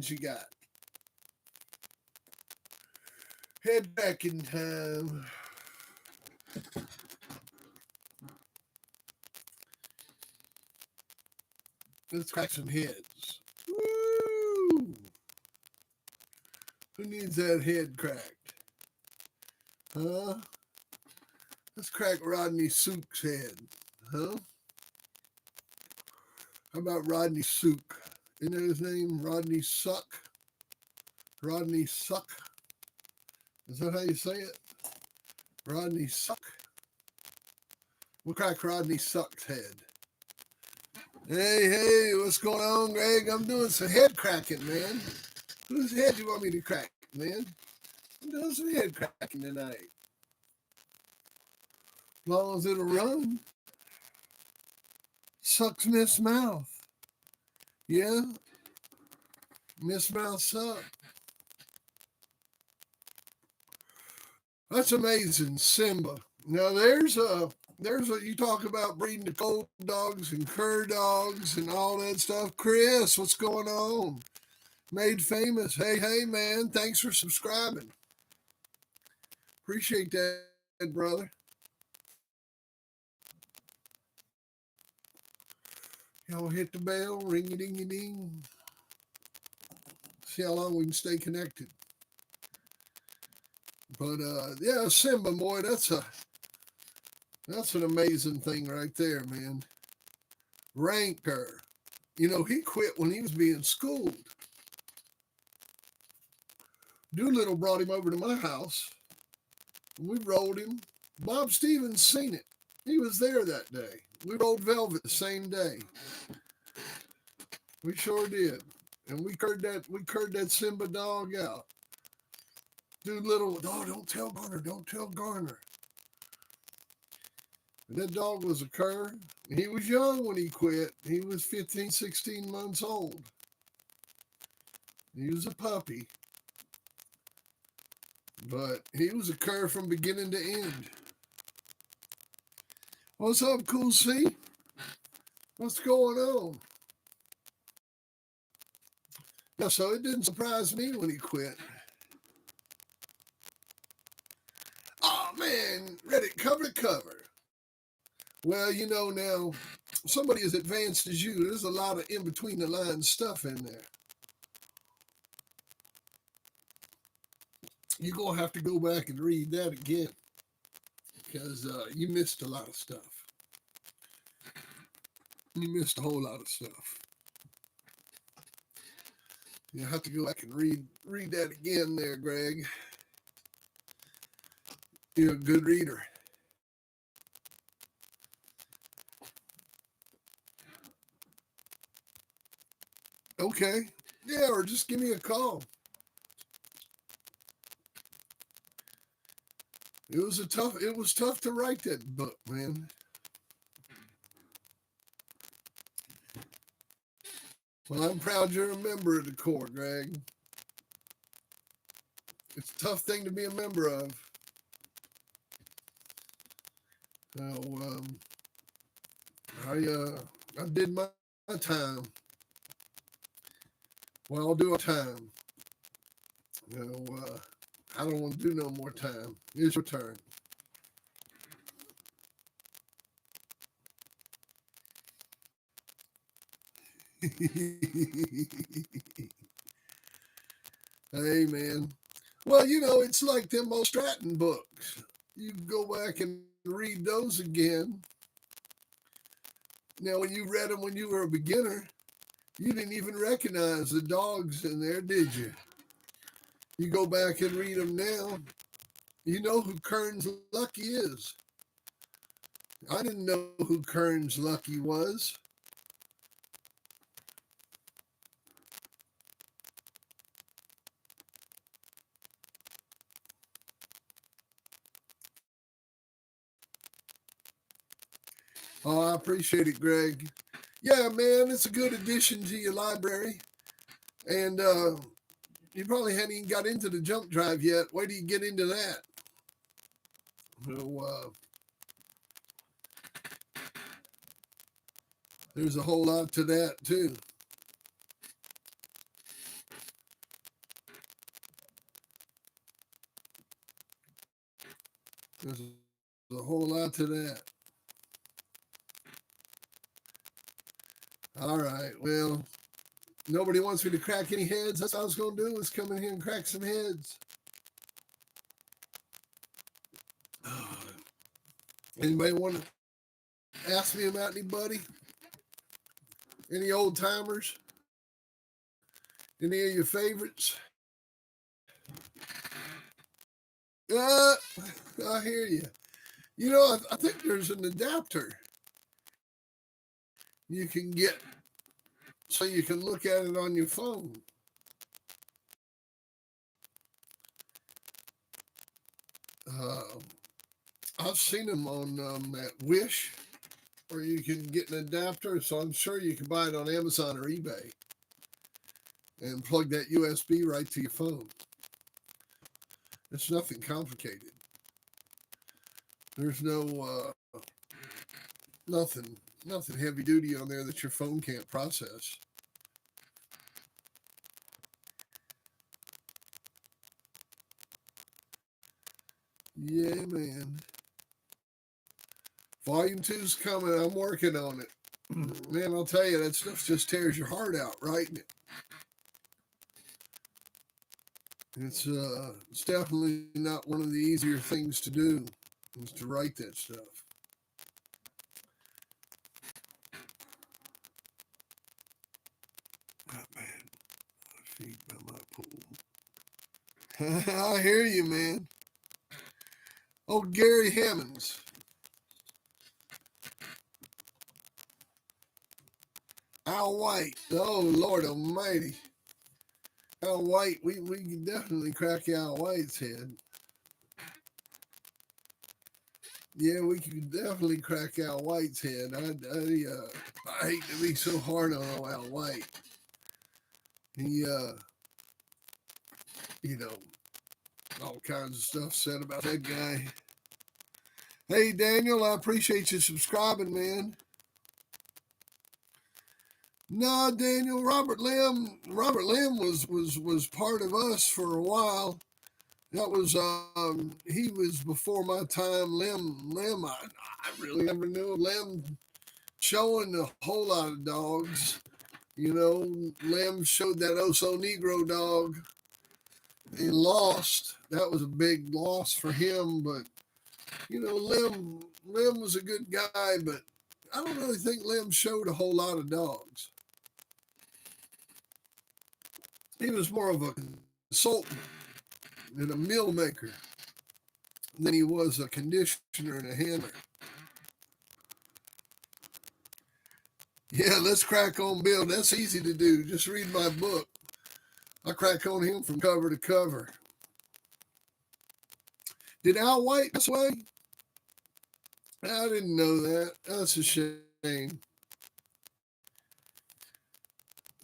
questions you got? Head back in time. Let's crack some heads. Woo! Who needs that head cracked? Huh? Let's crack Rodney Sook's head. Huh? How about Rodney Sook? Isn't that his name? Rodney Suck? Rodney Suck? Is that how you say it? Rodney Suck? We'll crack Rodney Suck's head. Hey, what's going on, Greg? I'm doing some head cracking, man. Whose head do you want me to crack, man? I'm doing some head cracking tonight. As long as it'll run. Sucks Miss Mouth. Yeah? Miss Mouth suck. That's amazing, Simba. Now there's a you talk about breeding the cold dogs and cur dogs and all that stuff. Chris, what's going on? Made famous. Hey, man, thanks for subscribing. Appreciate that, brother. Y'all hit the bell, ring-a-ding-a-ding. See how long we can stay connected. But yeah, Simba, boy, that's an amazing thing right there, man. Ranker. You know, he quit when he was being schooled. Doolittle brought him over to my house. We rolled him. Bob Stevens seen it. He was there that day. We rolled Velvet the same day. We sure did. And we curd that Simba dog out. Doolittle, oh, don't tell Garner. And that dog was a cur. He was young when he quit. He was 15, 16 months old. He was a puppy. But he was a cur from beginning to end. What's up, Cool C? What's going on? Yeah, so it didn't surprise me when he quit. Oh, man, read it cover to cover. Well, you know, now, somebody as advanced as you, there's a lot of in-between-the-lines stuff in there. You're going to have to go back and read that again because you missed a lot of stuff. You missed a whole lot of stuff. You have to go back and read that again there, Greg. You're a good reader. Okay. Yeah, or just give me a call. It was tough to write that book, man. Well, I'm proud you're a member of the Corps, Greg. It's a tough thing to be a member of. So, I did my time. Well, I'll do a time. I don't want to do no more time. It's your turn. Hey, man. Well, you know, it's like them old Stratton books. You go back and read those again. Now, when you read them when you were a beginner, you didn't even recognize the dogs in there, did you? You go back and read them now, you know who Kern's Lucky is. I didn't know who Kern's Lucky was. Oh, I appreciate it, Greg. Yeah, man, it's a good addition to your library. And you probably hadn't even got into the jump drive yet. Wait till you get into that. So, there's a whole lot to that, too. There's a whole lot to that. All right. Well, nobody wants me to crack any heads. That's what I was going to do, is come in here and crack some heads. Anybody want to ask me about anybody? Any old timers? Any of your favorites? Uh, I hear you. You know, I think there's an adapter you can get so you can look at it on your phone. Uh, I've seen them on at Wish, where you can get an adapter. So I'm sure you can buy it on Amazon or eBay and plug that USB right to your phone. It's nothing complicated. There's nothing heavy duty on there that your phone can't process. Yeah, man. Volume 2's coming. I'm working on it. Man, I'll tell you, that stuff just tears your heart out writing it. It's definitely not one of the easier things to do, is to write that stuff. Oh, man, my feet by my pool. I hear you, man. Oh, Gary Hammonds. Al White. Oh, Lord Almighty. Al White, we can definitely crack Al White's head. Yeah, we can definitely crack Al White's head. I hate to be so hard on Al White. He, you know, all kinds of stuff said about that guy. Hey, Daniel, I appreciate you subscribing, man. No, Daniel, Robert Lim was part of us for a while. That was he was before my time. Lim, I really never knew Lim showing a whole lot of dogs. You know, Lim showed that Oso Negro dog. He lost. That was a big loss for him. But you know, Lim was a good guy, but I don't really think Lim showed a whole lot of dogs. He was more of a consultant and a meal maker than he was a conditioner and a handler. Yeah, let's crack on Bill. That's easy to do. Just read my book. I crack on him from cover to cover. Did Al White pass away? I didn't know that. That's a shame.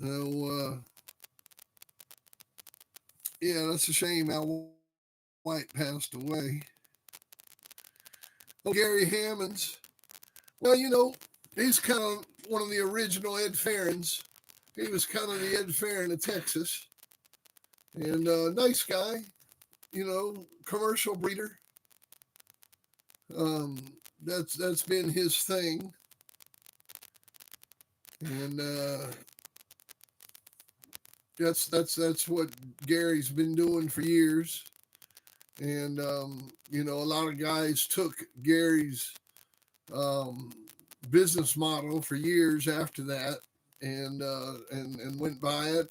Oh, yeah, that's a shame Al White passed away. Oh, Gary Hammonds. Well, you know, he's kind of one of the original Ed Ferrans. He was kind of the Ed Ferran of Texas. And nice guy, you know, commercial breeder. That's been his thing. And that's what Gary's been doing for years. And you know, a lot of guys took Gary's business model for years after that, and went by it.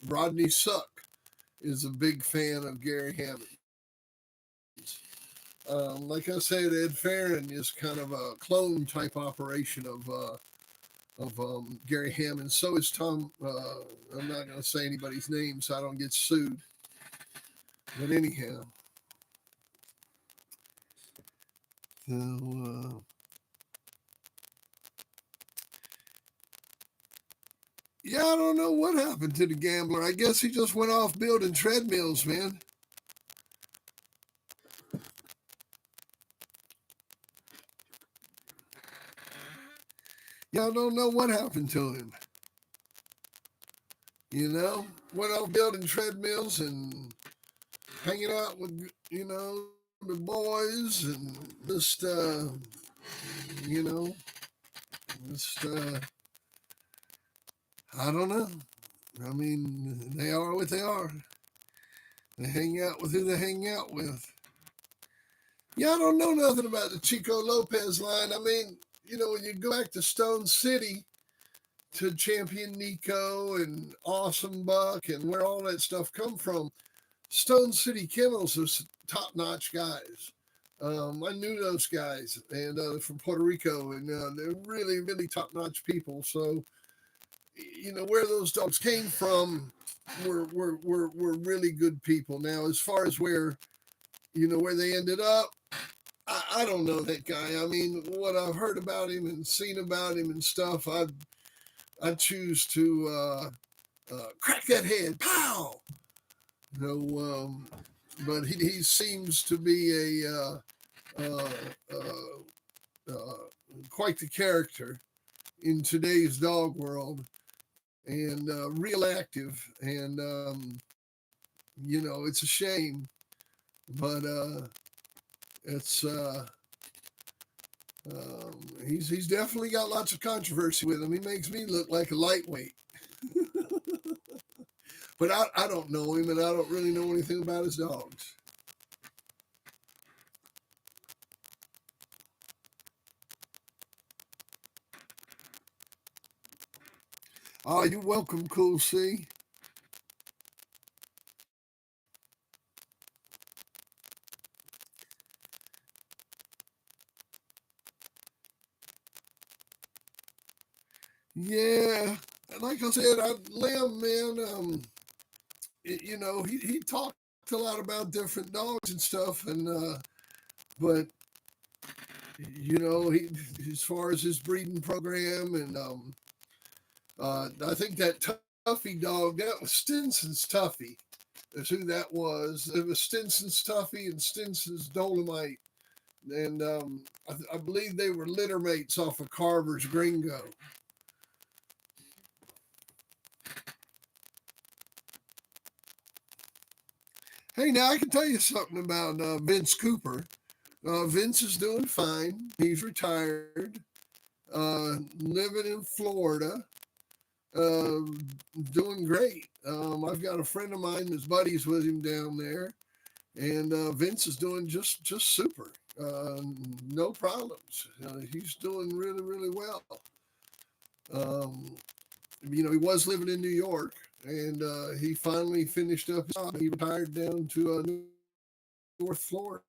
Rodney Suck is a big fan of Gary Hammond. Like I said, Ed Ferran is kind of a clone type operation of Gary Hammond. So is Tom. I'm not going to say anybody's name so I don't get sued. But anyhow, so yeah, I don't know what happened to the gambler. I guess he just went off building treadmills, man. Yeah, I don't know what happened to him. You know, went off building treadmills and hanging out with, you know, the boys and just, you know, just, I don't know. I mean, they are what they are. They hang out with who they hang out with. Yeah, I don't know nothing about the Chico Lopez line. I mean, when you go back to Stone City, to Champion Nico and Awesome Buck and where all that stuff come from, Stone City Kennels are top-notch guys. I knew those guys, and from Puerto Rico, and they're really, really top-notch people. So, where those dogs came from were really good people. Now, as far as where they ended up, I don't know that guy. I mean, what I've heard about him and seen about him and stuff, I choose to crack that head, pow. But he seems to be uh, uh, quite the character in today's dog world, and real active. And it's a shame, but it's he's definitely got lots of controversy with him. He makes me look like a lightweight. But I don't know him, and I don't really know anything about his dogs. Oh, you're welcome, Cool C. Yeah, like I said, Lamb, man, he talked a lot about different dogs and stuff, and but he, as far as his breeding program, and I think that Tuffy dog, that was Stinson's Tuffy. That's who that was. It was Stinson's Tuffy and Stinson's Dolomite, and I believe they were litter mates off of Carver's Gringo. Hey, now I can tell you something about Vince Cooper. Vince is doing fine. He's retired, living in Florida, uh, doing great. I've got a friend of mine that's buddies with him down there, and Vince is doing just super. No problems. He's doing really, really well. Um, he was living in New York, and he finally finished up his job. He retired down to North Florida.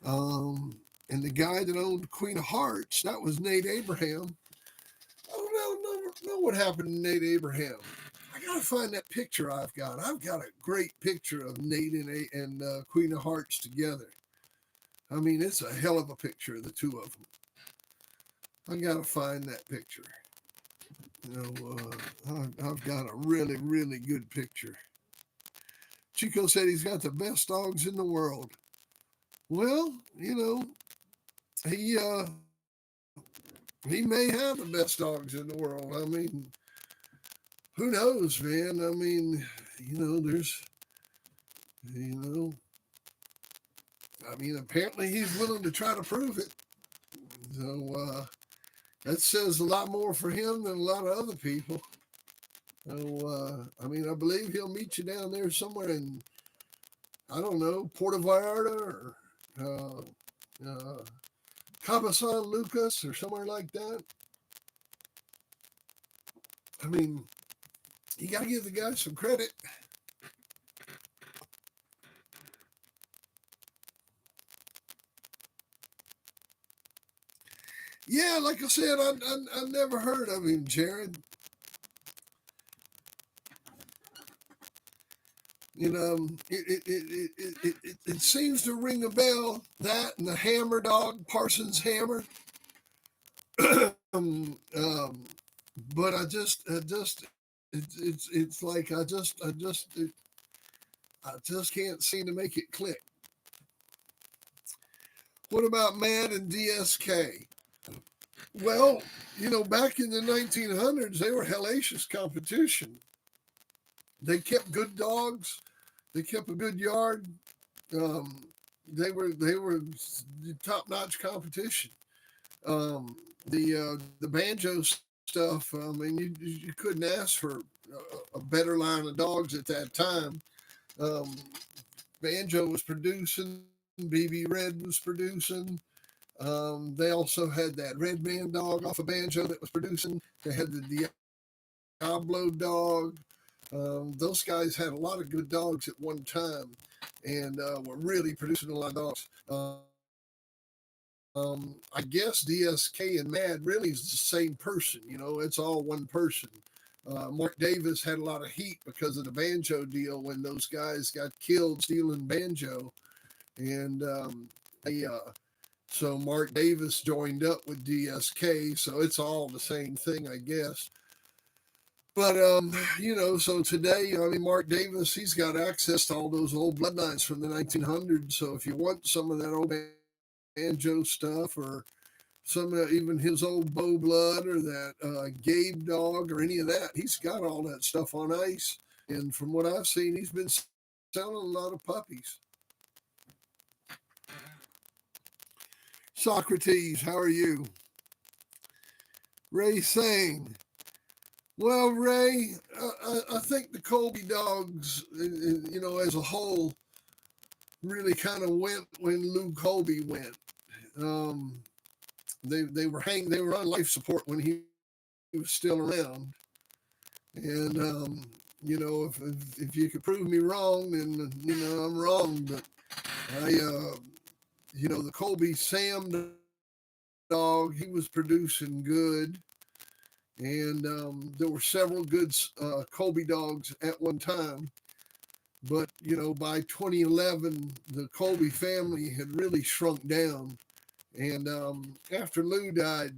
And the guy that owned Queen of Hearts, that was Nate Abraham. I don't know what happened to Nate Abraham. I gotta find that picture I've got. I've got a great picture of Nate and Queen of Hearts together. I mean, it's a hell of a picture of the two of them. I gotta find that picture. I've got a really, really good picture. Chico said he's got the best dogs in the world. Well, he he may have the best dogs in the world. I mean, who knows, man? I mean, there's, I mean, apparently he's willing to try to prove it. So that says a lot more for him than a lot of other people. So, I mean, I believe he'll meet you down there somewhere in, I don't know, Puerto Vallarta or Cabo San Lucas or somewhere like that. I mean, you got to give the guy some credit. Yeah, like I said, I never heard of him, Jared. It seems to ring a bell, that and the Hammer dog, Parsons Hammer. But it's like I just can't seem to make it click. What about Mad and DSK? Well, back in the 1900s, they were hellacious competition. They kept good dogs. They kept a good yard. Um, they were top notch competition. The banjo stuff. I mean, you couldn't ask for a better line of dogs at that time. Um, Banjo was producing, BB Red was producing. They also had that Red Man dog off of Banjo that was producing. They had the Diablo dog. Those guys had a lot of good dogs at one time, and were really producing a lot of dogs. I guess DSK and Mad really is the same person. It's all one person. Mark Davis had a lot of heat because of the banjo deal when those guys got killed stealing banjo, and so Mark Davis joined up with DSK. So it's all the same thing, I guess. But so today, I mean, Mark Davis, he's got access to all those old bloodlines from the 1900s. So if you want some of that old banjo stuff, or some even his old Bow Blood, or that Gabe dog, or any of that, he's got all that stuff on ice. And from what I've seen, he's been selling a lot of puppies. Socrates, how are you? Ray saying, well, Ray, I think the Colby dogs, as a whole, really kind of went when Lou Colby went. Um, they were on life support when he was still around, and if you could prove me wrong, then I'm wrong. But I the Colby Sam dog, he was producing good, and there were several good Colby dogs at one time. But by 2011, the Colby family had really shrunk down, and after Lou died,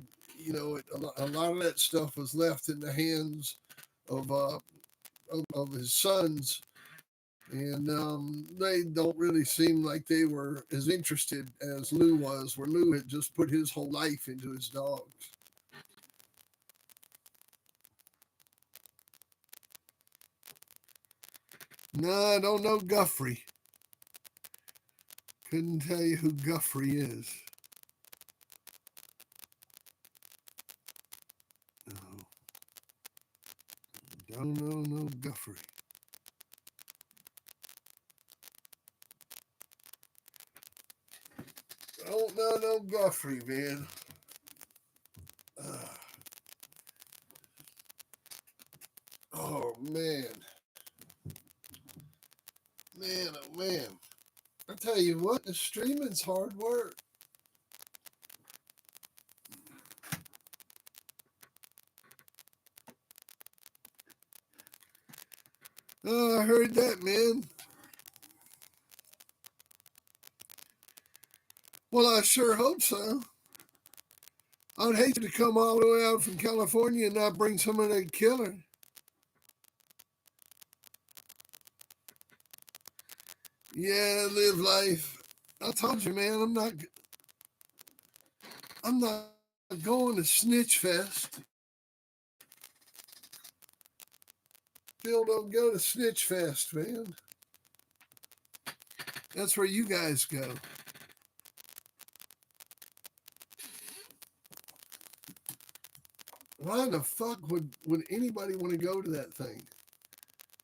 a lot of that stuff was left in the hands of of his sons, and they don't really seem like they were as interested as Lou was, where Lou had just put his whole life into his dogs. No, I don't know Guffrey. Couldn't tell you who Guffrey is. No, don't know no Guffrey. Don't know no Guffrey, man. Uh, oh man, oh man. I tell you what, the streaming's hard work. Oh, I heard that, man. Well, I sure hope so. I'd hate to come all the way out from California and not bring some of that killer. Yeah, live life. I told you, man. I'm not going to Snitchfest. Bill, don't go to Snitchfest, man. That's where you guys go. Why the fuck would anybody want to go to that thing?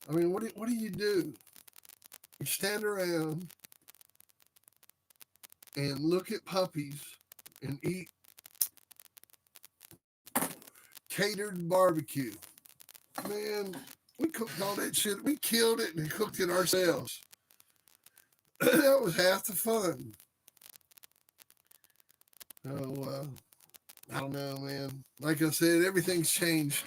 I mean, what do you do? You stand around and look at puppies and eat catered barbecue. Man, we cooked all that shit. We killed it and cooked it ourselves. That was half the fun. So, I don't know, man. Like I said, everything's changed.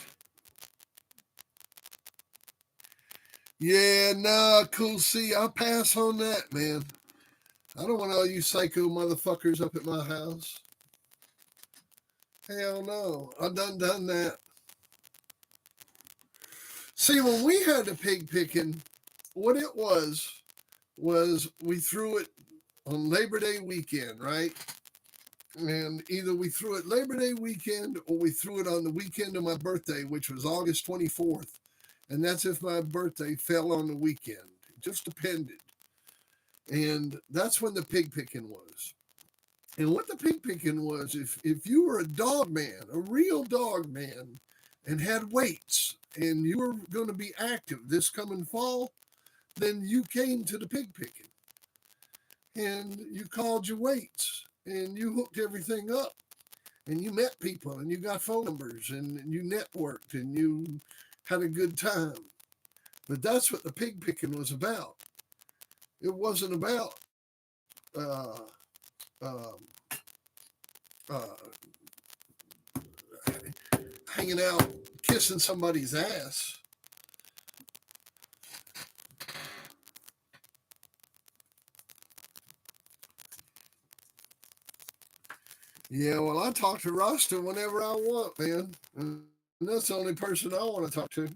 Yeah, nah, cool. See, I'll pass on that, man. I don't want all you psycho motherfuckers up at my house. Hell no. I done that. See, when we had the pig picking, what it was we threw it on Labor Day weekend, right? And either we threw it Labor Day weekend or we threw it on the weekend of my birthday, which was August 24th. And that's if my birthday fell on the weekend. It just depended. And that's when the pig picking was. And what the pig picking was, if you were a dog man, a real dog man, and had weights, and you were going to be active this coming fall, then you came to the pig picking. And you called your weights, and you hooked everything up, and you met people, and you got phone numbers, and you networked, and you had a good time. But that's what the pig picking was about. It wasn't about uh, um, uh, hanging out, kissing somebody's ass. Yeah, well, I talk to Rasta whenever I want, man. And that's the only person I want to talk to.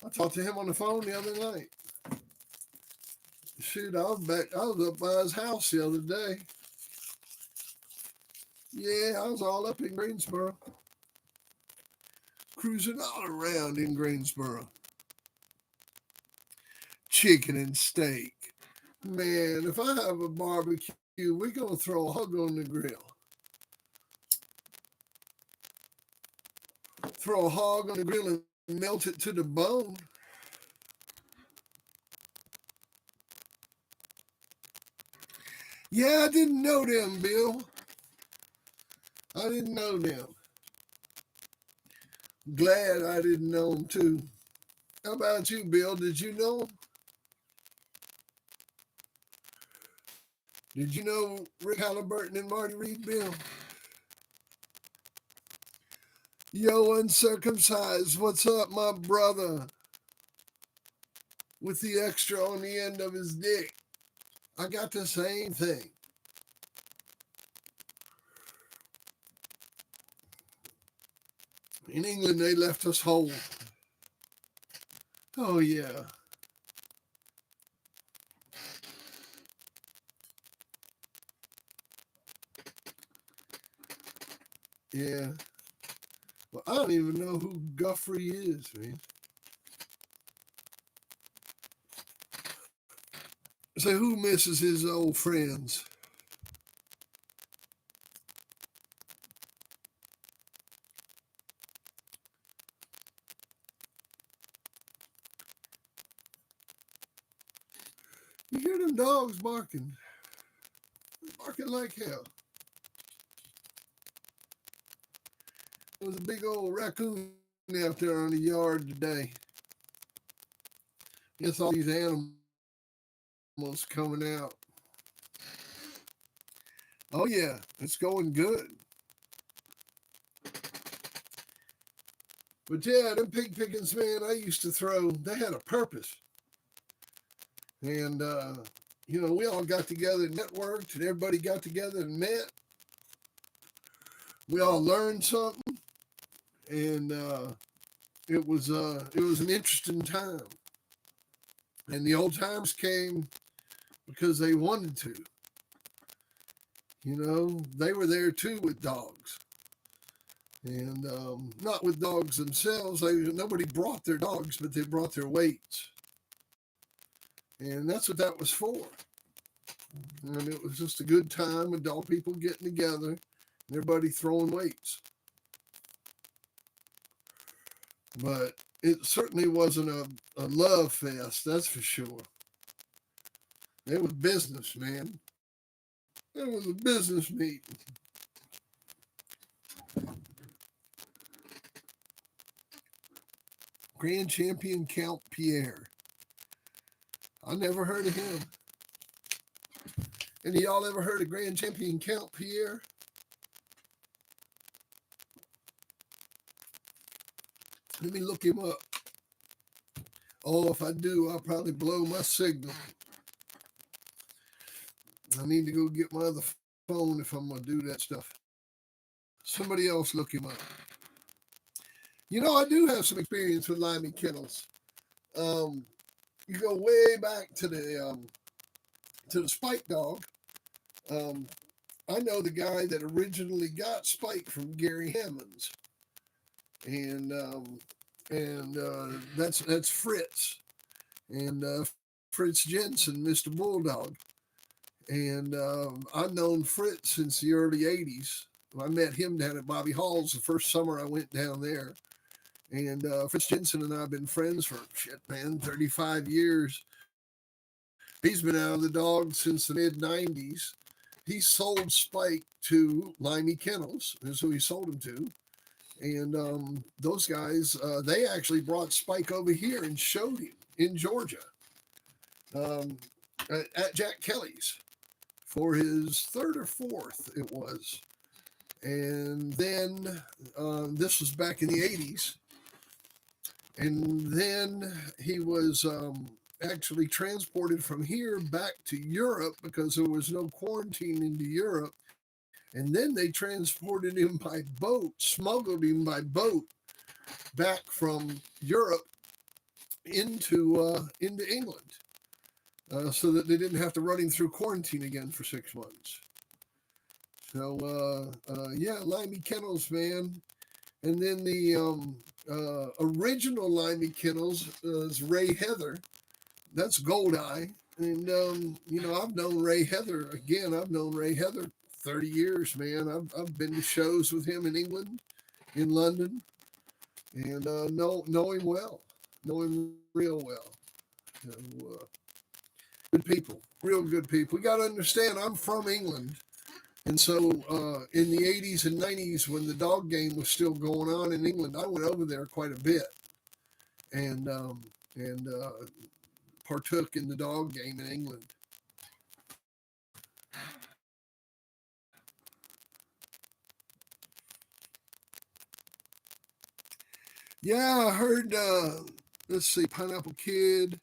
I talked to him on the phone the other night. Shoot, I was up by his house the other day. Yeah, I was all up in Greensboro, cruising all around in Greensboro. Chicken and steak. Man, if I have a barbecue, we're going to throw a hog on the grill. Throw a hog on the grill and melt it to the bone. Yeah, I didn't know them, Bill. I didn't know them. Glad I didn't know them, too. How about you, Bill? Did you know them? Did you know Rick Halliburton and Marty Reed, Bill? Yo, uncircumcised, what's up, my brother? With the extra on the end of his dick. I got the same thing. In England, they left us whole. Oh, yeah. Yeah. Well, I don't even know who Guffrey is, man. Say, who misses his old friends? You hear them dogs barking. Barking like hell. There was a big old raccoon out there on the yard today. Guess all these animals coming out. Oh, yeah, it's going good. But yeah, them pig pickings, man, I used to throw, they had a purpose. And, we all got together and networked, and everybody got together and met. We all learned something, and it was an interesting time. And the old times came because they wanted to. They were there too with dogs. And not with dogs themselves. Nobody brought their dogs, but they brought their weights. And that's what that was for. And it was just a good time with dog people getting together and everybody throwing weights. But it certainly wasn't a love fest, that's for sure. It was business, man. It was a business meeting. Grand Champion Count Pierre. I never heard of him. Any of y'all ever heard of Grand Champion Count Pierre? Let me look him up. Oh, if I do, I'll probably blow my signal. I need to go get my other phone if I'm going to do that stuff. Somebody else look him up. I do have some experience with Limey kennels. You go way back to the Spike dog. I know the guy that originally got Spike from Gary Hammonds, and that's Fritz, and Fritz Jensen, Mr. Bulldog. And I've known Fritz since the early 80s. I met him down at Bobby Hall's the first summer I went down there. And Fritz Jensen and I have been friends for, shit, man, 35 years. He's been out of the dog since the mid 90s. He sold Spike to Limey Kennels. That's who he sold him to. And those guys, they actually brought Spike over here and showed him in Georgia um, at Jack Kelly's for his third or fourth, it was. And then this was back in the 80s. And then he was actually transported from here back to Europe because there was no quarantine into Europe. And then they transported him by boat, smuggled him by boat back from Europe into England, so that they didn't have to run him through quarantine again for 6 months. So yeah, Limey Kennels, man. And then the original Limey Kennels is Ray Heather. That's Goldeye. And I've known Ray Heather again. I've known Ray Heather 30 years, man. I've been to shows with him in England, in London, and know him well, know him real well. So, good people, real good people. We got to understand, I'm from England, and so in the 80s and 90s, when the dog game was still going on in England, I went over there quite a bit, and partook in the dog game in England. Yeah, I heard. Let's see, Pineapple Kid.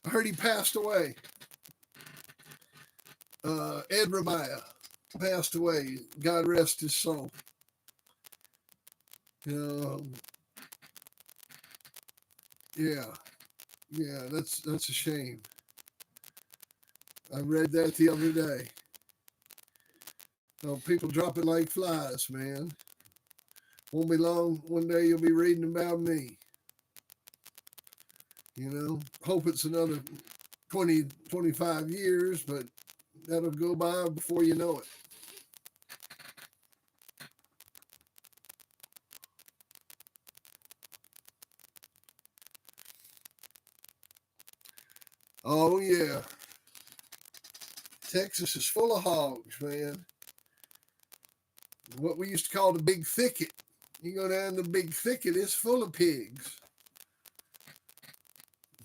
I heard he passed away. Ed Ramaya passed away. God rest his soul. Um, yeah, yeah, that's a shame. I read that the other day. Oh, people dropping like flies, man. Won't be long. One day you'll be reading about me. Hope it's another 20, 25 years, but that'll go by before you know it. Oh, yeah. Texas is full of hogs, man. What we used to call the big thicket. You go down the big thicket, it's full of pigs.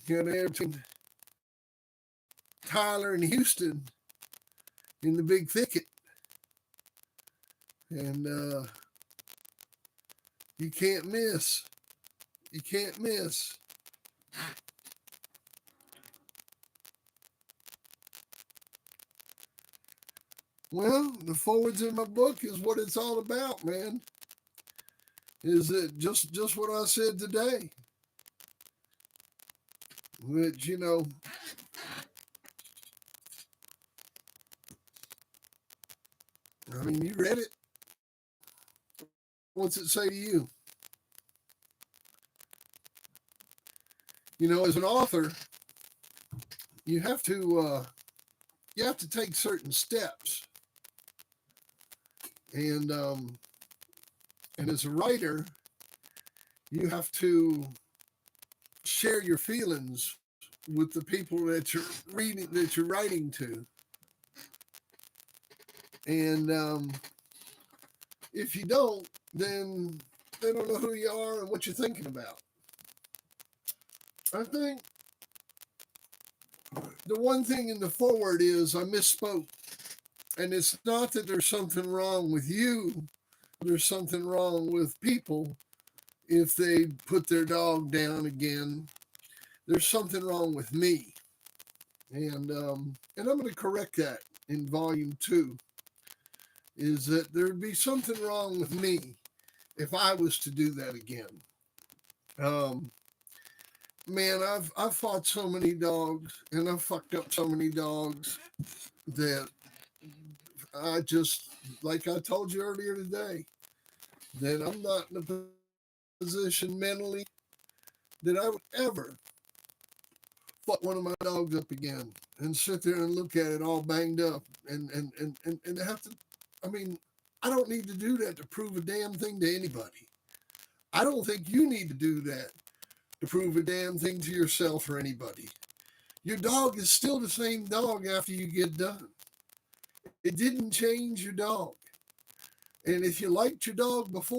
You go there between Tyler and Houston in the big thicket. And you can't miss. You can't miss. Well, the forwards in my book is what it's all about, man. Is it just what I said today? Which, I mean, you read it. What's it say to you? As an author, you have to take certain steps, and as a writer, you have to share your feelings with the people that you're writing to, and if you don't, then they don't know who you are and what you're thinking about. I think the one thing in the forward is I misspoke. And it's not that there's something wrong with you. There's something wrong with people if they put their dog down again. There's something wrong with me. And I'm going to correct that in volume 2. Is that there'd be something wrong with me if I was to do that again. Man, I've fought so many dogs and I've fucked up so many dogs that I just, like I told you earlier today, that I'm not in a position mentally that I would ever fuck one of my dogs up again and sit there and look at it all banged up and have to, I mean, I don't need to do that to prove a damn thing to anybody. I don't think you need to do that to prove a damn thing to yourself or anybody. Your dog is still the same dog after you get done. It didn't change your dog. And if you liked your dog before,